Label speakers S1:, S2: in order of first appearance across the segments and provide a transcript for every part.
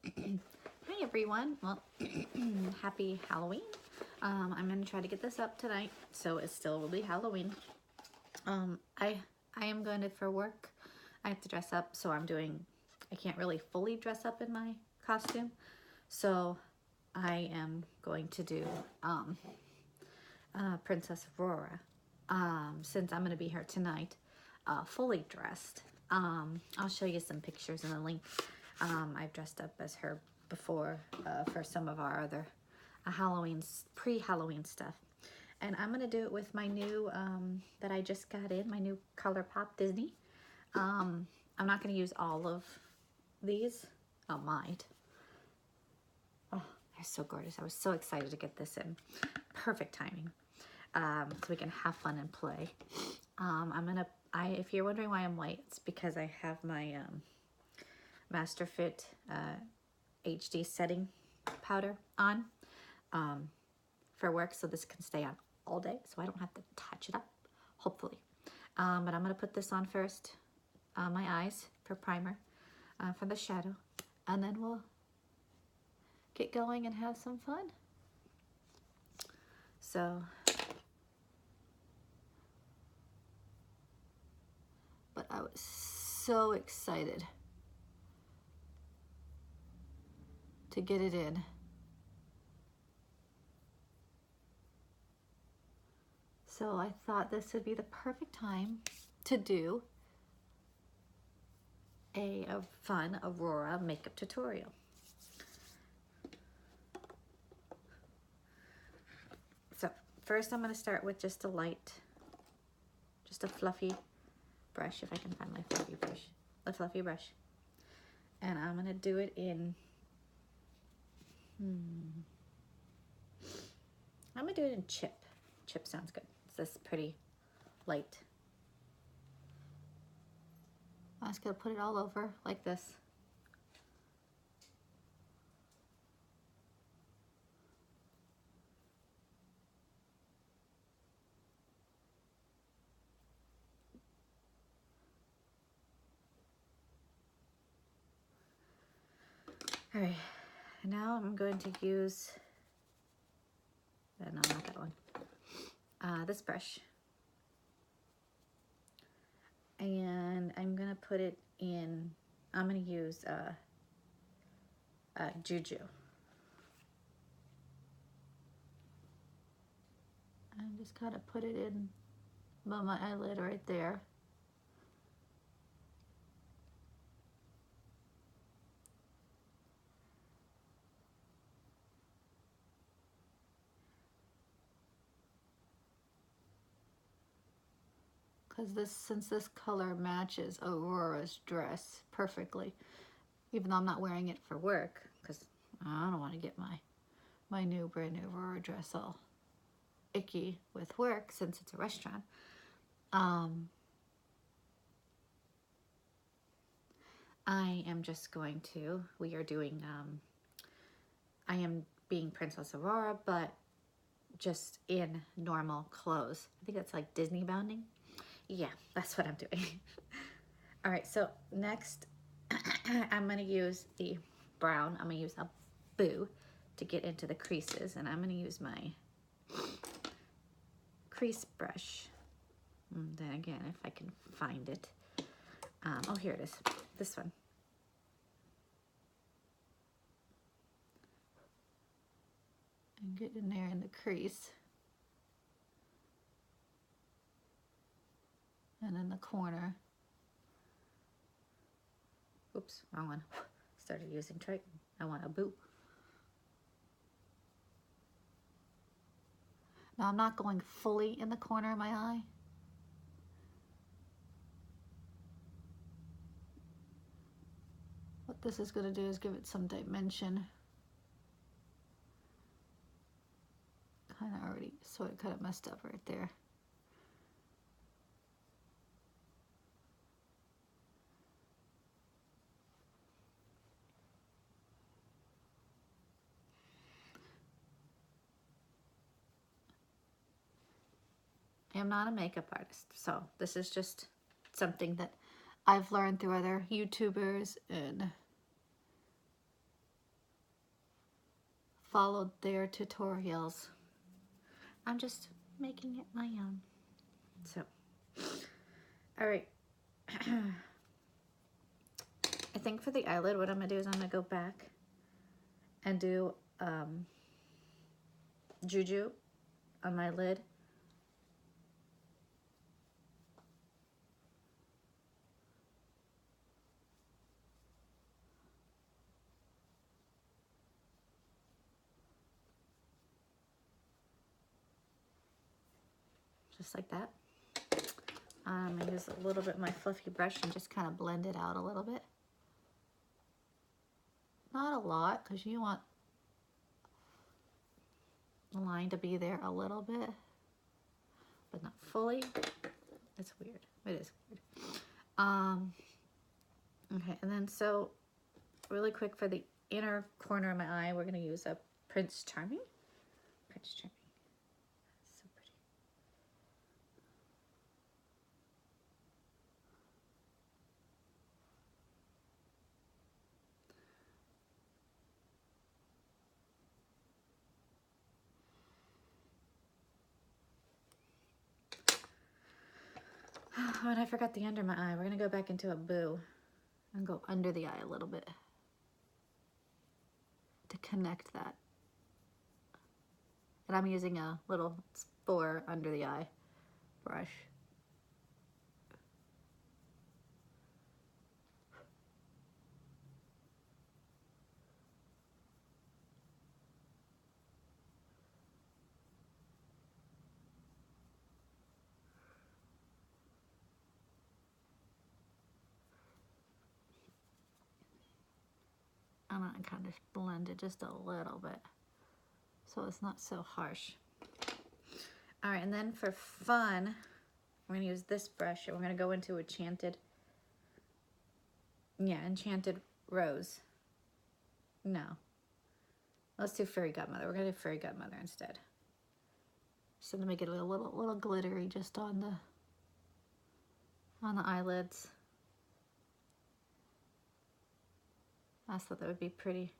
S1: Hi everyone. Well, happy Halloween. I'm gonna try to get this up tonight, so it still will be Halloween. I am going to for work. I have to dress up, so I can't really fully dress up in my costume, so I am going to do Princess Aurora. Since I'm gonna be here tonight, fully dressed. I'll show you some pictures in the link. I've dressed up as her before for some of our other pre-Halloween stuff. And I'm going to do it with my new, that I just got in, my new ColourPop Disney. I'm not going to use all of these. I might. Oh, they're so gorgeous. I was so excited to get this in. Perfect timing. So we can have fun and play. If you're wondering why I'm white, it's because I have my MasterFit HD setting powder on for work, so this can stay on all day, so I don't have to touch it up, hopefully. But I'm going to put this on first, my eyes for primer, for the shadow, and then we'll get going and have some fun. So, but I was so excited to get it in. So I thought this would be the perfect time to do a fun Aurora makeup tutorial. So first I'm going to start with just a fluffy brush, if I can find my fluffy brush. And I'm going to do it in, I'm going to do it in Chip. Chip sounds good. It's this pretty light. I'm just going to put it all over like this. All right, now I'm going to use, no, not that one, this brush. And I'm going to put it in, I'm going to use Juju. And just kind of put it in above my eyelid right there. Because since this color matches Aurora's dress perfectly, even though I'm not wearing it for work, because I don't want to get my new brand new Aurora dress all icky with work since it's a restaurant. I am just going to, we are doing, I am being Princess Aurora, but just in normal clothes. I think that's like Disney bounding. Yeah, that's what I'm doing. All right, so next I'm gonna use the brown. I'm gonna use a Boo to get into the creases, and I'm gonna use my crease brush. And then again, if I can find it. Oh, here it is, this one. And get in there in the crease. And in the corner. Oops, wrong one. Started using Triton. I want a Boo. Now I'm not going fully in the corner of my eye. What this is going to do is give it some dimension. Kind of already, so it kind of messed up right there. I am not a makeup artist, so this is just something that I've learned through other YouTubers and followed their tutorials. I'm just making it my own. So, all right. I think for the eyelid, what I'm gonna do is I'm gonna go back and do Juju on my lid. Just like that. I'm gonna use a little bit of my fluffy brush and just kind of blend it out a little bit. Not a lot, because you want the line to be there a little bit, but not fully. It's weird. It is weird. Okay, and then so really quick for the inner corner of my eye, we're gonna use a Prince Charming. Prince Charming. So pretty. Oh, and I forgot the under my eye. We're gonna go back into a Boo and go under the eye a little bit to connect that. And I'm using a little Spore under the eye brush. I'm gonna kind of blend it just a little bit so it's not so harsh. All right, and then for fun, we're gonna use this brush and we're gonna go into Enchanted Rose. No, let's do Fairy Godmother. We're gonna do Fairy Godmother instead. Just to make it a little glittery just on the eyelids. I thought that would be pretty.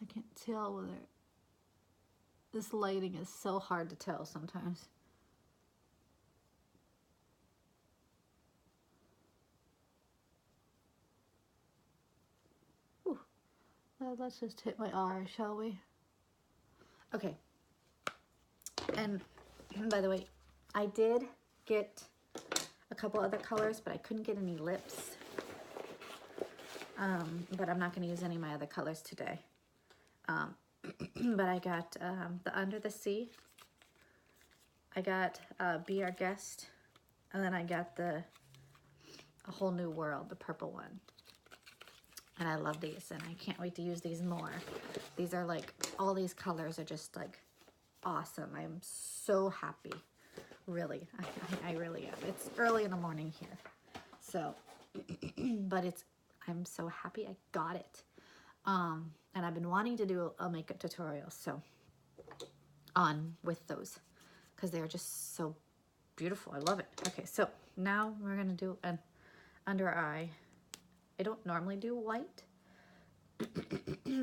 S1: I can't tell whether this lighting is so hard to tell sometimes. Ooh. Let's just hit my R, shall we? Okay. And by the way, I did get a couple other colors, but I couldn't get any lips. But I'm not going to use any of my other colors today. But I got the Under the Sea. I got Be Our Guest. And then I got A Whole New World, the purple one. And I love these, and I can't wait to use these more. These are like, all these colors are just like awesome. I'm so happy. Really, I really am. It's early in the morning here. So, but I'm so happy I got it. And I've been wanting to do a makeup tutorial, so with those, because they're just so beautiful. I love it. Okay, so now we're gonna do an under eye. I don't normally do white,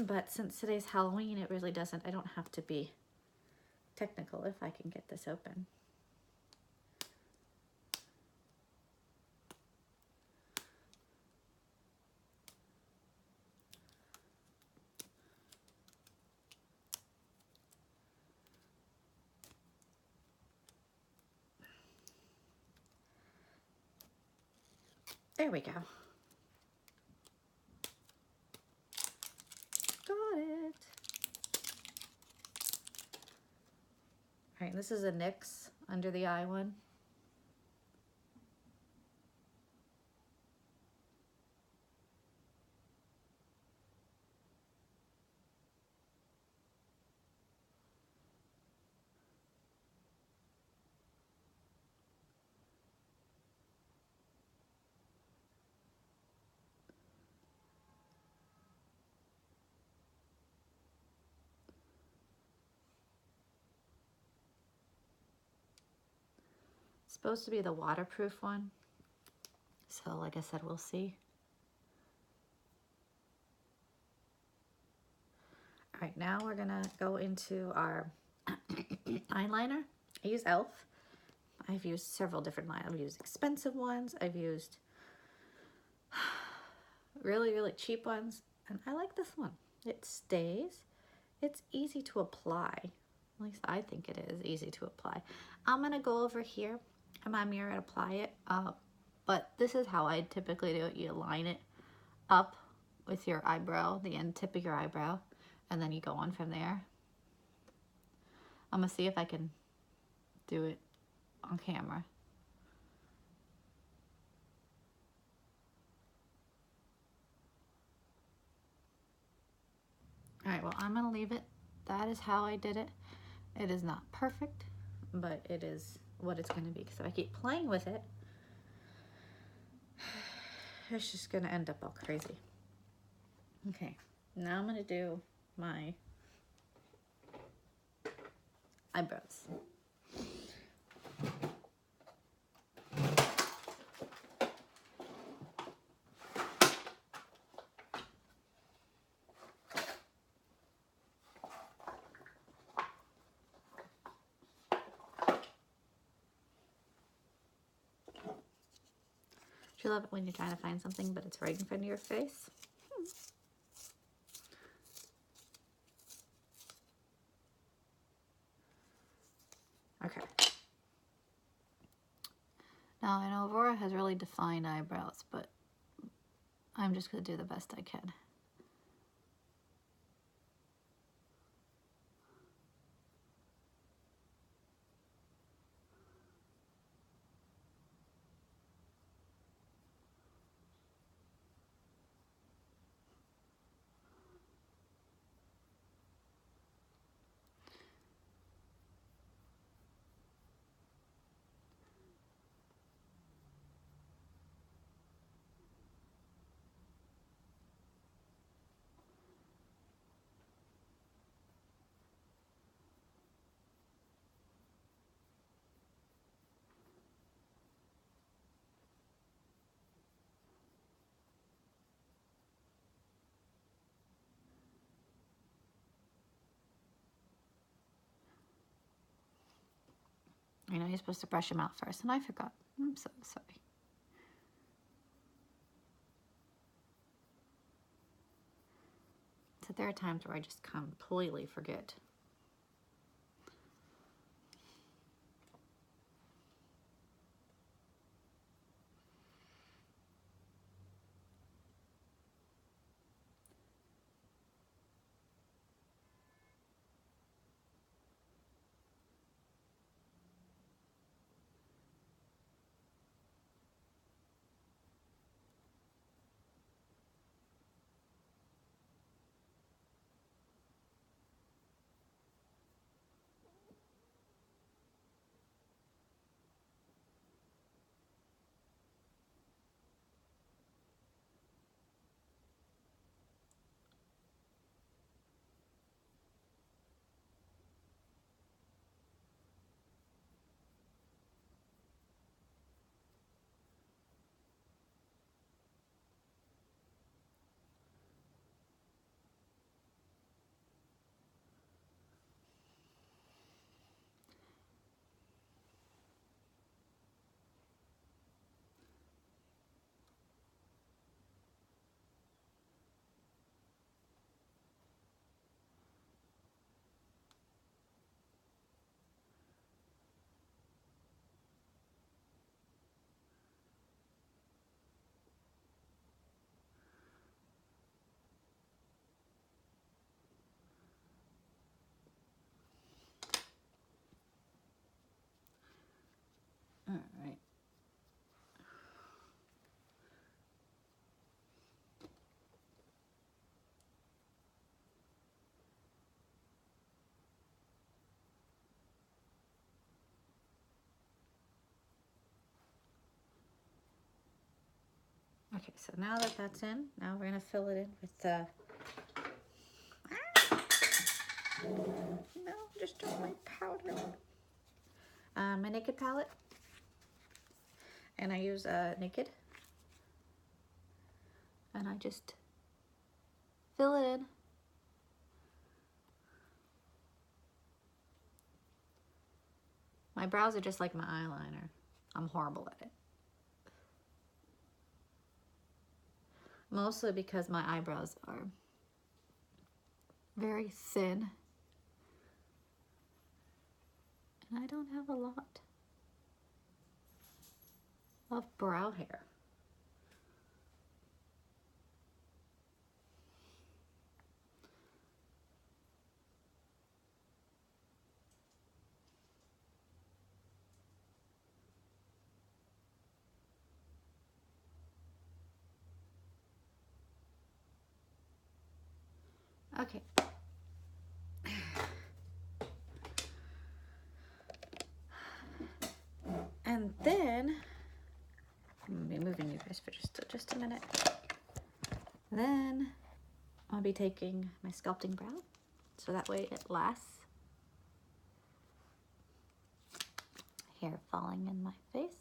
S1: but since today's Halloween, it really doesn't. I don't have to be technical if I can get this open. There we go. Got it. All right, this is a NYX under the eye one. Supposed to be the waterproof one. So like I said, we'll see. right, now we're gonna go into our eyeliner. I use e.l.f. I've used several different lines. I've used expensive ones. I've used really, really cheap ones. And I like this one. It stays. It's easy to apply. At least I think it is easy to apply. I'm going to go over here in my mirror and apply it. But this is how I typically do it. You line it up with your eyebrow, the end tip of your eyebrow, and then you go on from there. I'm going to see if I can do it on camera. All right, well, I'm going to leave it. That is how I did it. It is not perfect, but it is what it's going to be. Because if I keep playing with it, it's just going to end up all crazy. Okay, now I'm going to do my eyebrows. Do you love it when you're trying to find something but it's right in front of your face? Okay. Now I know Aurora has really defined eyebrows, but I'm just going to do the best I can. You know, you're supposed to brush them out first, and I forgot. I'm so sorry. So there are times where I just completely forget. All right. Okay, so now that that's in, now we're going to fill it in with the... No, just don't my powder. My Naked palette. And I use Naked. And I just fill it in My brows are just like my eyeliner. I'm horrible at it. Mostly because my eyebrows are very thin. And I don't have a lot of brow hair. Okay. And then, I'm gonna be moving you guys for just a minute. Then I'll be taking my sculpting brow, so that way it lasts. Hair falling in my face.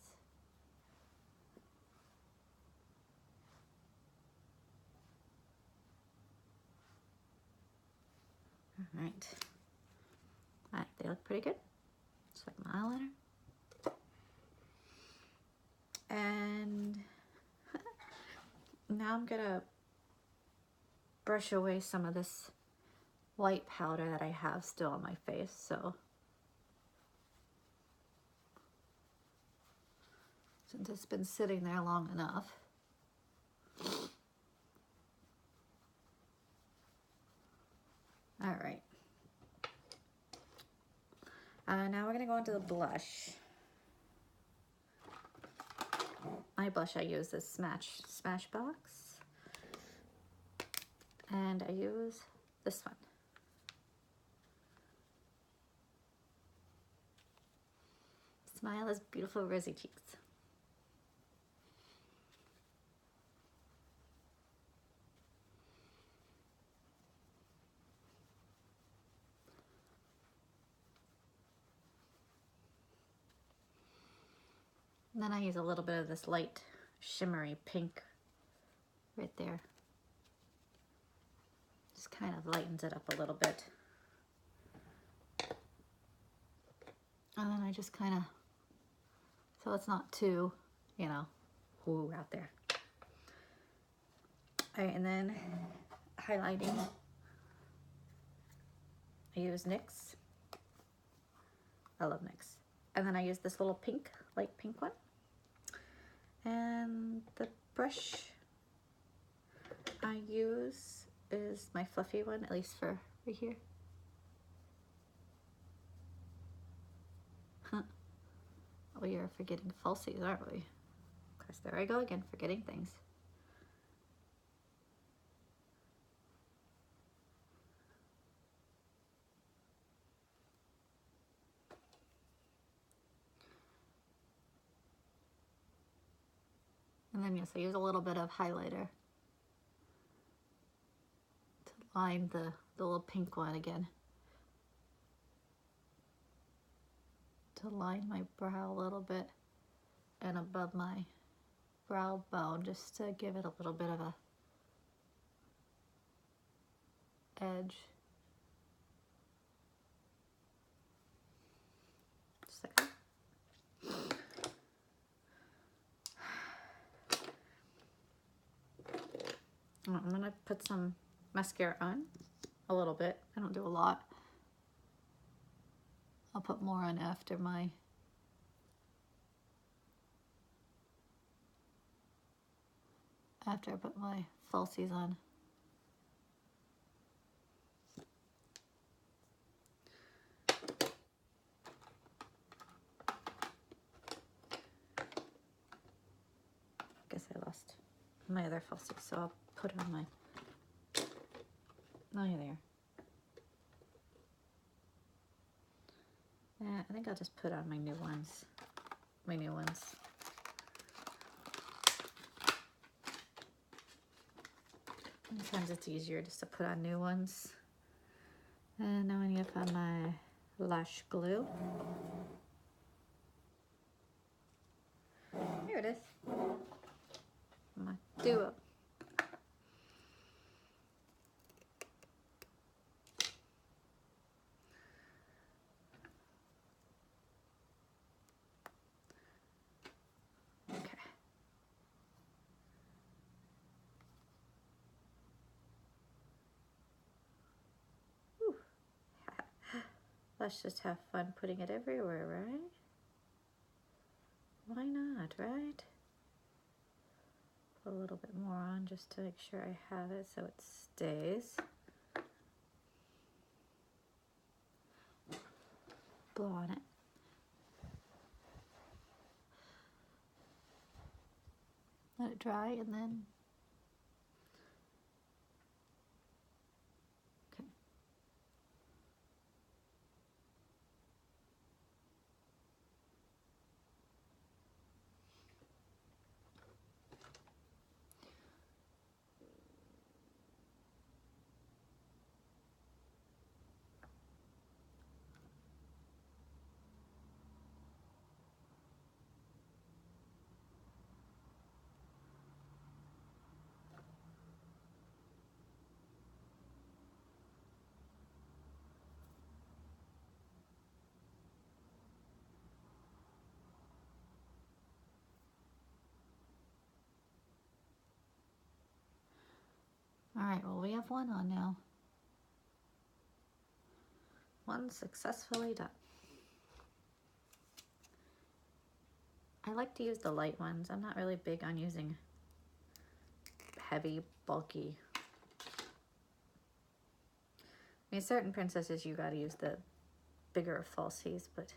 S1: All right. All right, they look pretty good. Just like my eyeliner. And now I'm gonna brush away some of this white powder that I have still on my face, so since it's been sitting there long enough. All right. Now we're gonna go into the blush. My blush I use is Smashbox, and I use this one. Smile is beautiful rosy cheeks. And then I use a little bit of this light shimmery pink right there. Just kind of lightens it up a little bit. And then I just kind of, so it's not too, you know, woo out there. All right, and then highlighting, I use NYX. I love NYX. And then I use this little pink, light pink one. And the brush I use is my fluffy one, at least for right here. We are forgetting falsies, aren't we? Of course, there I go again, forgetting things. And then yes, I use a little bit of highlighter to line the little pink one again. To line my brow a little bit and above my brow bone, just to give it a little bit of a edge. Just like that. I'm gonna put some mascara on, a little bit. I don't do a lot. I'll put more on after I put my falsies on. Guess I lost my other falsies, so I'll put on my, oh, there. Yeah, I think I'll just put on my new ones. Sometimes it's easier just to put on new ones. And now I'm gonna put my lash glue. Here it is. My duo. Let's just have fun putting it everywhere, right? Why not, right? Put a little bit more on just to make sure I have it so it stays. Blow on it. Let it dry and then okay. All right, well, we have one on now. One successfully done. I like to use the light ones. I'm not really big on using heavy, bulky. I mean, certain princesses you gotta use the bigger falsies, but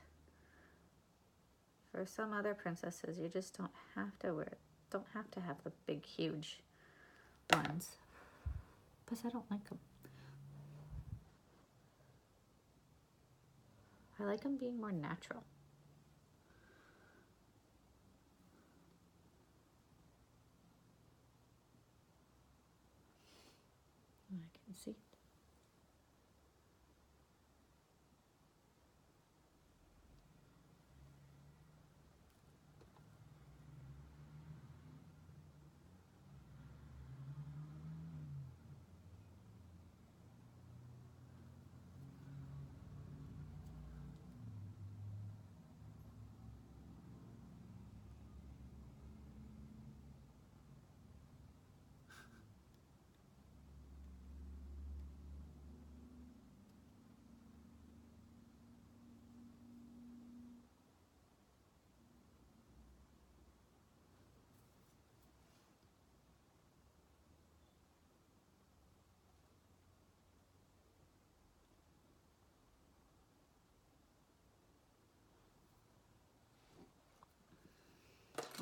S1: for some other princesses you just don't have to wear it. Don't have to have the big, huge ones. Plus, I don't like them. I like them being more natural. I can see.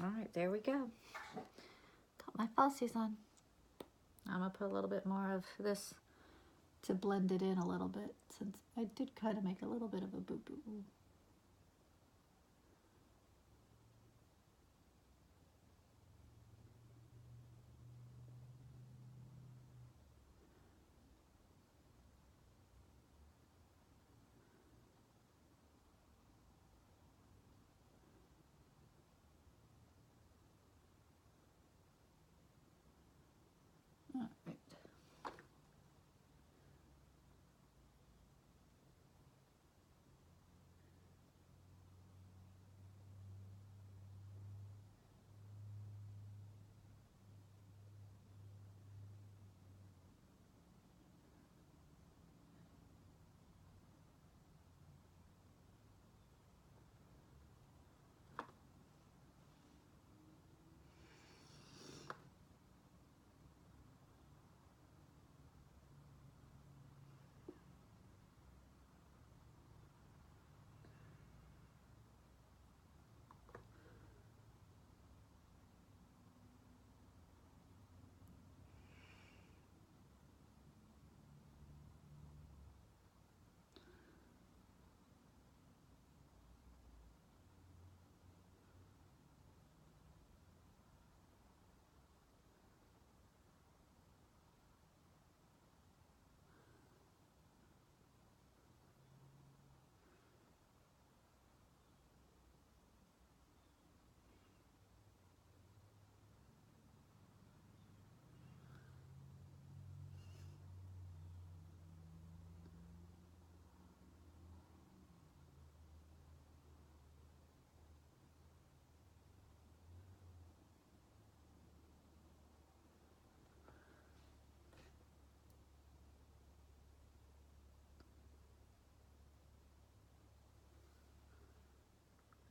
S1: All right, there we go. Got my falsies on. I'm gonna put a little bit more of this to blend it in a little bit, since I did kind of make a little bit of a boo-boo. All right.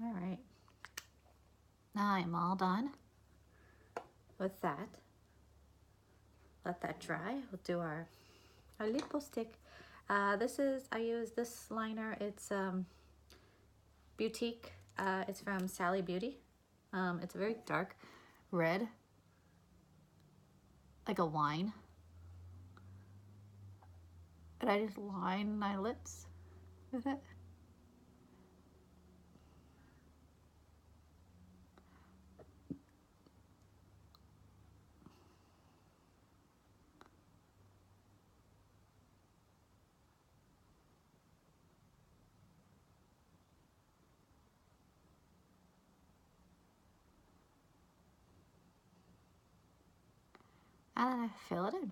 S1: All right. Now I'm all done with that. Let that dry. We'll do our lipstick. I use this liner. It's Boutique. It's from Sally Beauty. It's a very dark red, like a wine. And I just line my lips with it. And then I fill it in.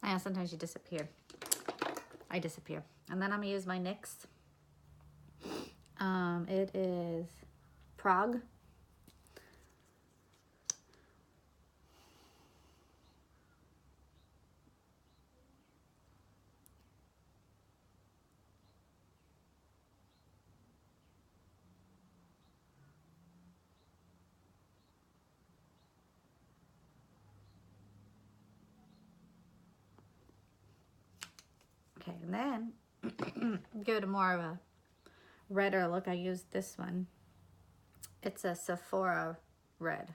S1: I know sometimes you disappear. I disappear. And then I'm gonna use my NYX. It is Prague. Okay, and then go to more of a redder look. I use this one. It's a Sephora red.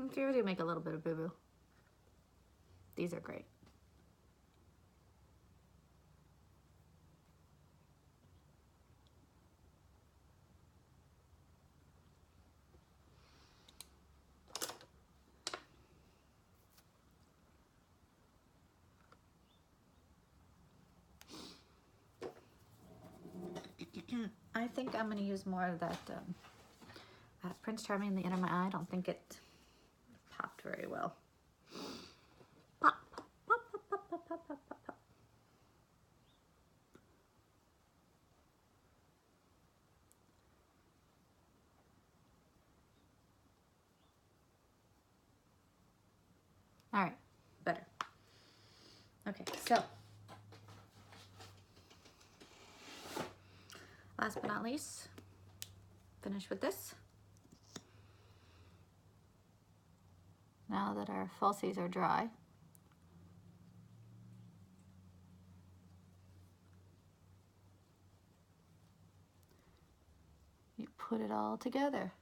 S1: If you do make a little bit of boo-boo, these are great. I think I'm going to use more of that Prince Charming in the inner of my eye. I don't think it popped very well. Pop, pop, pop, pop, pop, pop, pop, pop, pop. All right, better. Okay, so last but not least, finish with this. Now that our falsies are dry, you put it all together.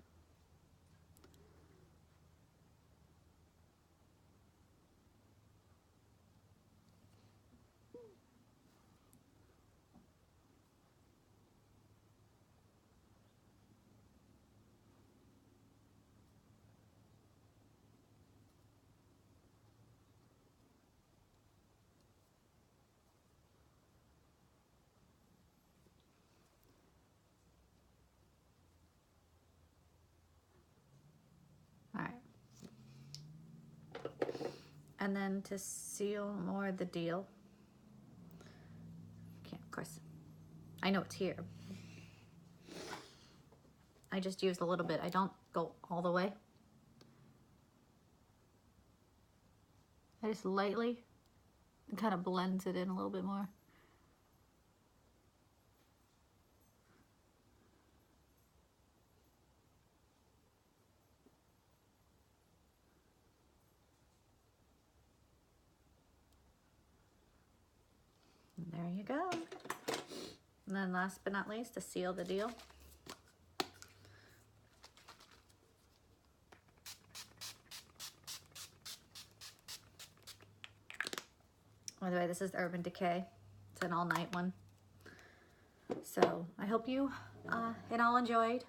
S1: All right. And then to seal more the deal, Of course, I know it's here. I just use a little bit. I don't go all the way. I just lightly, it kind of blends it in a little bit more. And there you go. And then last but not least, to seal the deal, by the way, this is Urban Decay. It's an all-night one. So I hope you and all enjoyed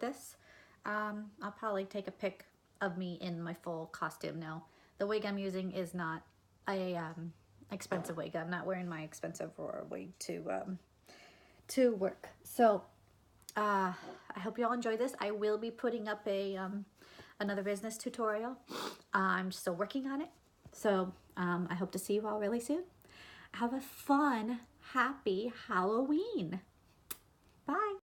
S1: this. I'll probably take a pic of me in my full costume now. The wig I'm using is not a expensive wig. I'm not wearing my expensive Aurora wig to work. So I hope you all enjoy this. I will be putting up a another business tutorial. I'm still working on it. So I hope to see you all really soon. Have a fun, happy Halloween. Bye.